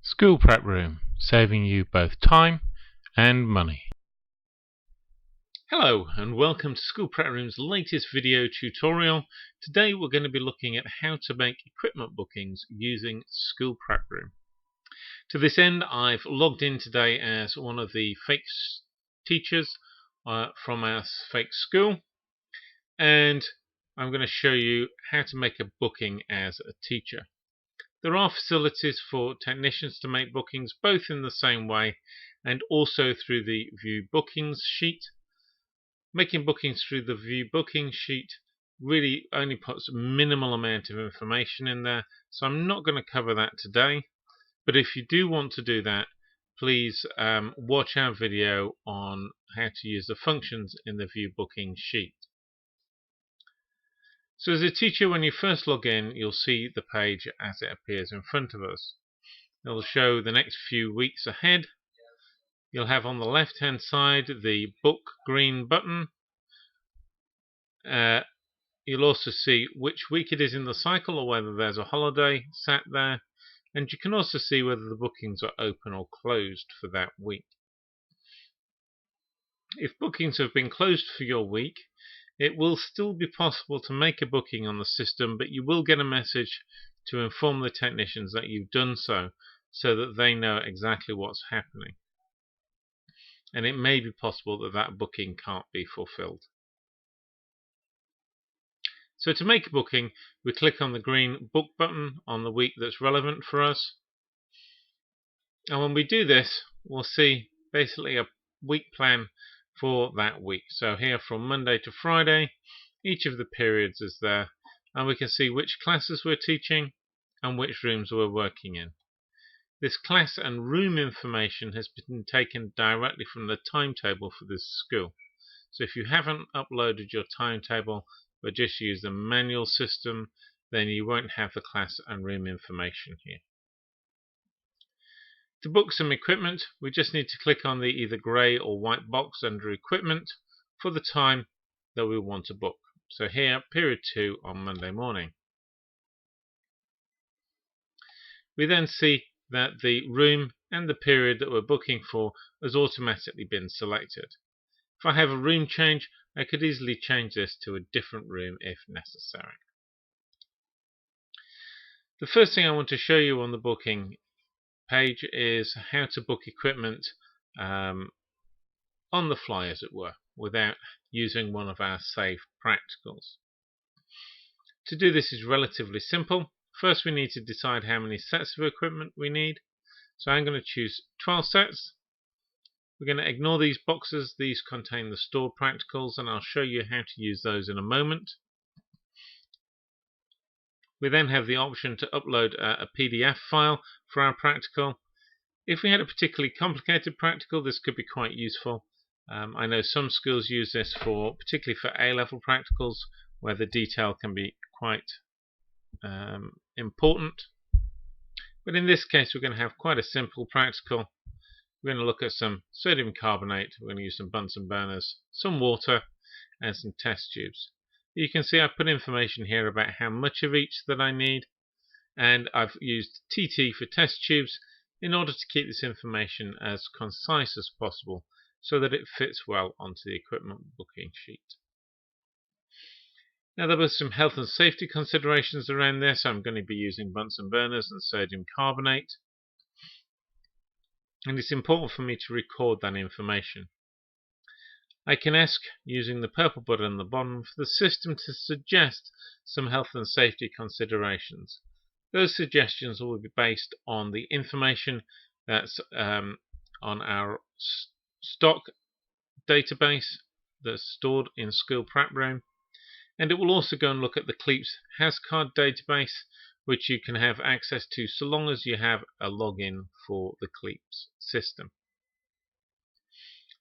School Prep Room, saving you both time and money. Hello and welcome to School Prep Room's latest video tutorial. Today we're going to be looking at how to make equipment bookings using School Prep Room. To this end, I've logged in today as one of the fake teachers from our fake school, and I'm going to show you how to make a booking as a teacher. There are facilities for technicians to make bookings both in the same way and also through the View Bookings sheet. Making bookings through the View Bookings sheet really only puts a minimal amount of information in there, so I'm not going to cover that today. But if you do want to do that, please watch our video on how to use the functions in the View Bookings sheet. So as a teacher, when you first log in, you'll see the page as it appears in front of us. It will show the next few weeks ahead. You'll have on the left hand side the book green button. You'll also see which week it is in the cycle or whether there's a holiday sat there. And you can also see whether the bookings are open or closed for that week. If bookings have been closed for your week, it will still be possible to make a booking on the system, but you will get a message to inform the technicians that you've done so that they know exactly what's happening. And it may be possible that that booking can't be fulfilled. So to make a booking, we click on the green book button on the week that's relevant for us. And when we do this, we'll see basically a week plan for that week. So here from Monday to Friday, each of the periods is there, and we can see which classes we're teaching and which rooms we're working in. This class and room information has been taken directly from the timetable for this school. So if you haven't uploaded your timetable but just use the manual system, then you won't have the class and room information here. To book some equipment, we just need to click on the either grey or white box under equipment for the time that we want to book. So here, period 2 on Monday morning. We then see that the room and the period that we're booking for has automatically been selected. If I have a room change, I could easily change this to a different room if necessary. The first thing I want to show you on the booking page is how to book equipment on the fly, as it were, without using one of our saved practicals. To do this is relatively simple. First, we need to decide how many sets of equipment we need. So I'm going to choose 12 sets. We're going to ignore these boxes. These contain the stored practicals, and I'll show you how to use those in a moment. We then have the option to upload a PDF file for our practical. If we had a particularly complicated practical, this could be quite useful. I know some schools use this particularly for A-level practicals, where the detail can be quite important. But in this case, we're going to have quite a simple practical. We're going to look at some sodium carbonate, we're going to use some Bunsen burners, some water, and some test tubes. You can see I've put information here about how much of each that I need, and I've used TT for test tubes in order to keep this information as concise as possible so that it fits well onto the equipment booking sheet. Now, there were some health and safety considerations around this. I'm going to be using Bunsen burners and sodium carbonate, and it's important for me to record that information. I can ask, using the purple button on the bottom, for the system to suggest some health and safety considerations. Those suggestions will be based on the information that's on our stock database that's stored in School Prep Room, and it will also go and look at the CLEAPS HasCard database, which you can have access to so long as you have a login for the CLEAPS system.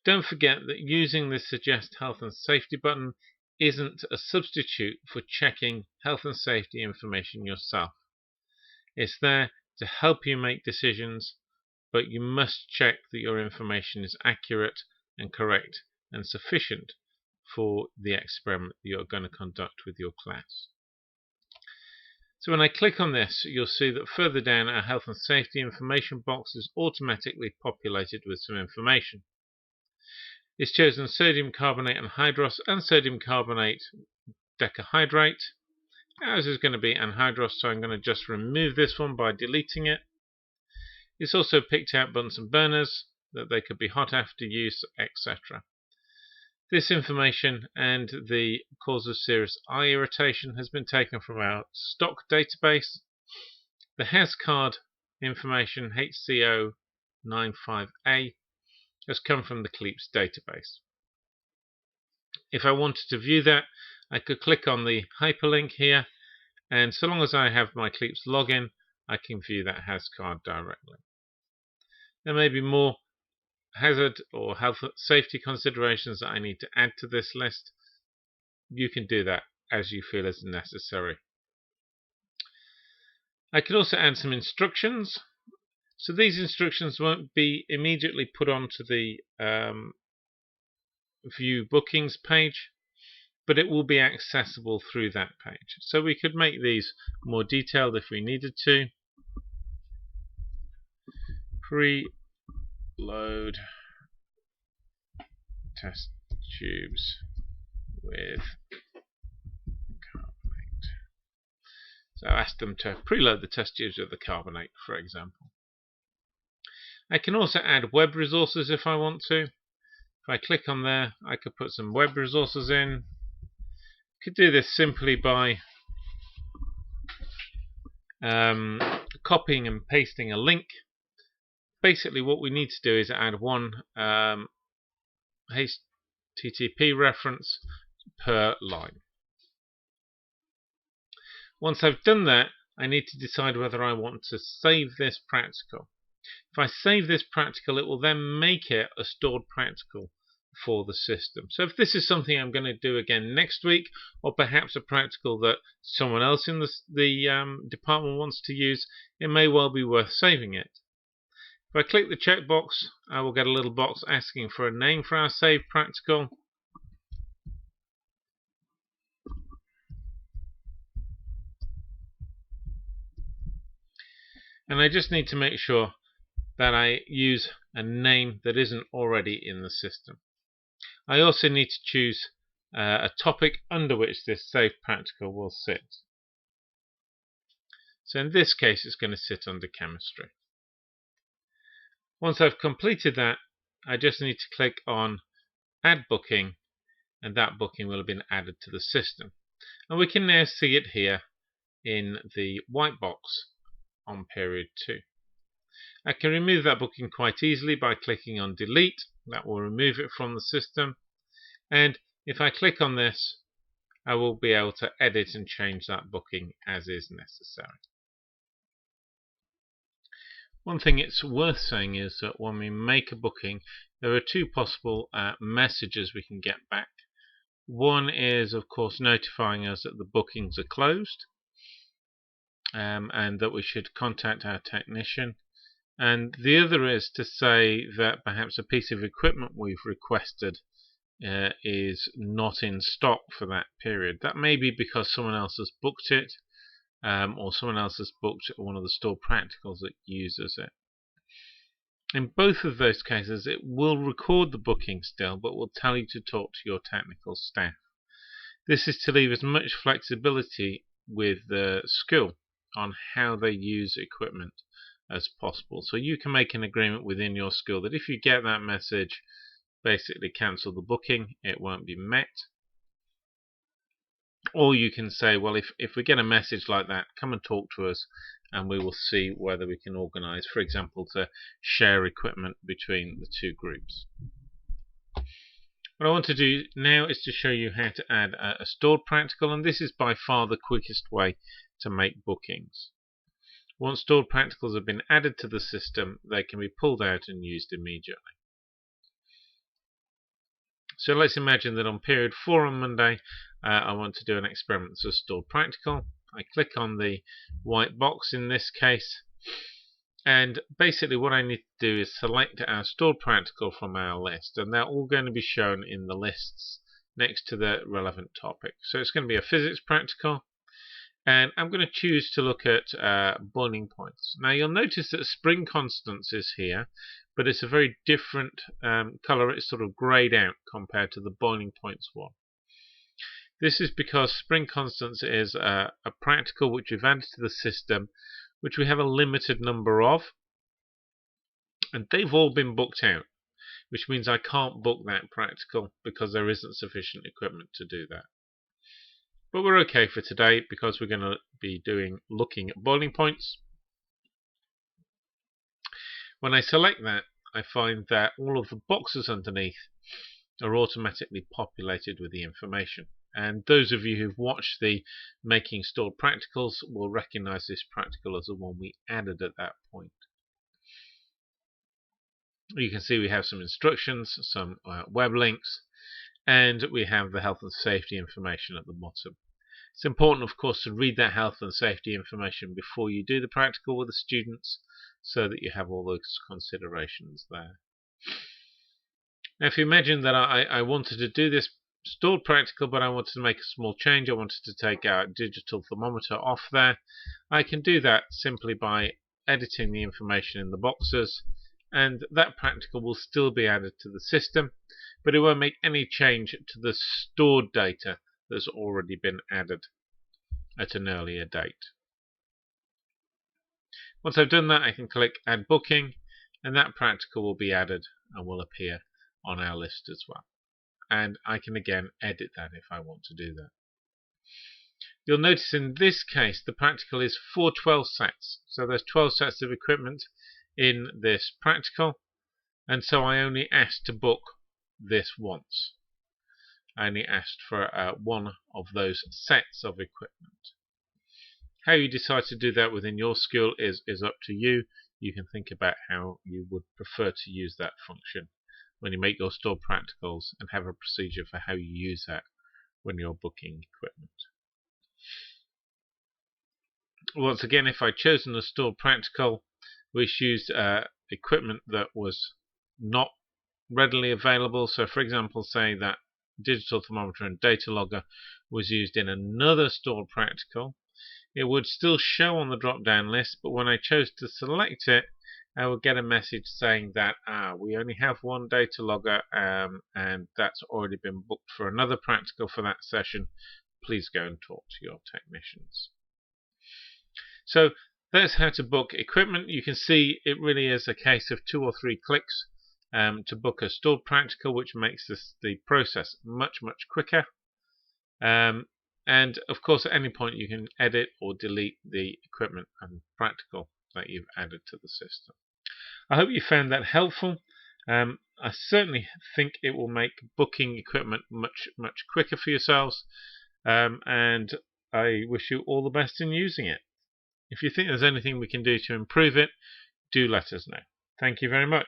Don't forget that using the Suggest Health and Safety button isn't a substitute for checking health and safety information yourself. It's there to help you make decisions, but you must check that your information is accurate and correct and sufficient for the experiment that you're going to conduct with your class. So when I click on this, you'll see that further down our health and safety information box is automatically populated with some information. It's chosen sodium carbonate anhydrous and sodium carbonate decahydrate. Ours is going to be anhydrous, so I'm going to just remove this one by deleting it. It's also picked out Bunsen burners, that they could be hot after use, etc. This information and the cause of serious eye irritation has been taken from our stock database. The HAZCard information, HCO95A, has come from the CLEAPS database. If I wanted to view that, I could click on the hyperlink here, and so long as I have my CLEAPS login, I can view that HAZCard directly. There may be more hazard or health safety considerations that I need to add to this list. You can do that as you feel is necessary. I could also add some instructions. So these instructions won't be immediately put onto the view bookings page, but it will be accessible through that page. So we could make these more detailed if we needed to. Preload test tubes with carbonate. So ask them to preload the test tubes with the carbonate, for example. I can also add web resources if I want to. If I click on there, I could put some web resources in. I could do this simply by copying and pasting a link. Basically what we need to do is add one HTTP reference per line. Once I've done that, I need to decide whether I want to save this practical. If I save this practical, it will then make it a stored practical for the system. So if this is something I'm going to do again next week, or perhaps a practical that someone else in the department wants to use, it may well be worth saving it. If I click the checkbox, I will get a little box asking for a name for our saved practical. And I just need to make sure that I use a name that isn't already in the system. I also need to choose a topic under which this saved practical will sit. So in this case, it's going to sit under chemistry. Once I've completed that, I just need to click on Add Booking, and that booking will have been added to the system. And we can now see it here in the white box on period 2. I can remove that booking quite easily by clicking on Delete. That will remove it from the system. And if I click on this, I will be able to edit and change that booking as is necessary. One thing it's worth saying is that when we make a booking, there are two possible messages we can get back. One is, of course, notifying us that the bookings are closed and that we should contact our technician. And the other is to say that perhaps a piece of equipment we've requested is not in stock for that period. That may be because someone else has booked it, or someone else has booked one of the stored practicals that uses it. In both of those cases, it will record the booking still, but will tell you to talk to your technical staff. This is to leave as much flexibility with the school on how they use equipment as possible. So you can make an agreement within your school that if you get that message, basically cancel the booking, it won't be met. Or you can say, well, if we get a message like that, come and talk to us and we will see whether we can organize, for example, to share equipment between the two groups. What I want to do now is to show you how to add a stored practical, and this is by far the quickest way to make bookings. Once stored practicals have been added to the system, they can be pulled out and used immediately. So let's imagine that on period 4 on Monday, I want to do an experiment that's a stored practical. I click on the white box in this case, and basically what I need to do is select our stored practical from our list, and they're all going to be shown in the lists next to the relevant topic. So it's going to be a physics practical, And I'm going to choose to look at boiling points. Now you'll notice that spring constants is here, but it's a very different color. It's sort of grayed out compared to the boiling points one. This is because spring constants is a practical which we've added to the system, which we have a limited number of, and they've all been booked out, which means I can't book that practical because there isn't sufficient equipment to do that. But we're okay for today because we're going to be looking at boiling points. When I select that, I find that all of the boxes underneath are automatically populated with the information. And those of you who've watched the Making Stored Practicals will recognize this practical as the one we added at that point. You can see we have some instructions, some web links, and we have the health and safety information at the bottom. It's important, of course, to read that health and safety information before you do the practical with the students so that you have all those considerations there. Now, if you imagine that I wanted to do this stored practical, but I wanted to make a small change, I wanted to take our digital thermometer off there, I can do that simply by editing the information in the boxes, and that practical will still be added to the system, but it won't make any change to the stored data that's already been added at an earlier date. Once I've done that, I can click Add Booking, and that practical will be added and will appear on our list as well. And I can again edit that if I want to do that. You'll notice in this case the practical is for 12 sets. So there's 12 sets of equipment in this practical, and so I only asked to book this once. I only asked for one of those sets of equipment. How you decide to do that within your school is up to you. You can think about how you would prefer to use that function when you make your stored practicals and have a procedure for how you use that when you're booking equipment. Once again, if I'd chosen a stored practical which used equipment that was not readily available, so for example, say that digital thermometer and data logger was used in another stored practical, it would still show on the drop down list, but when I chose to select it, I would get a message saying that we only have one data logger and that's already been booked for another practical for that session. Please go and talk to your technicians. So that's how to book equipment. You can see it really is a case of 2 or 3 clicks to book a stored practical, which makes the process much quicker. And of course, at any point you can edit or delete the equipment and practical that you've added to the system. I hope you found that helpful. I certainly think it will make booking equipment much quicker for yourselves, and I wish you all the best in using it. If you think there's anything we can do to improve it, do let us know. Thank you very much.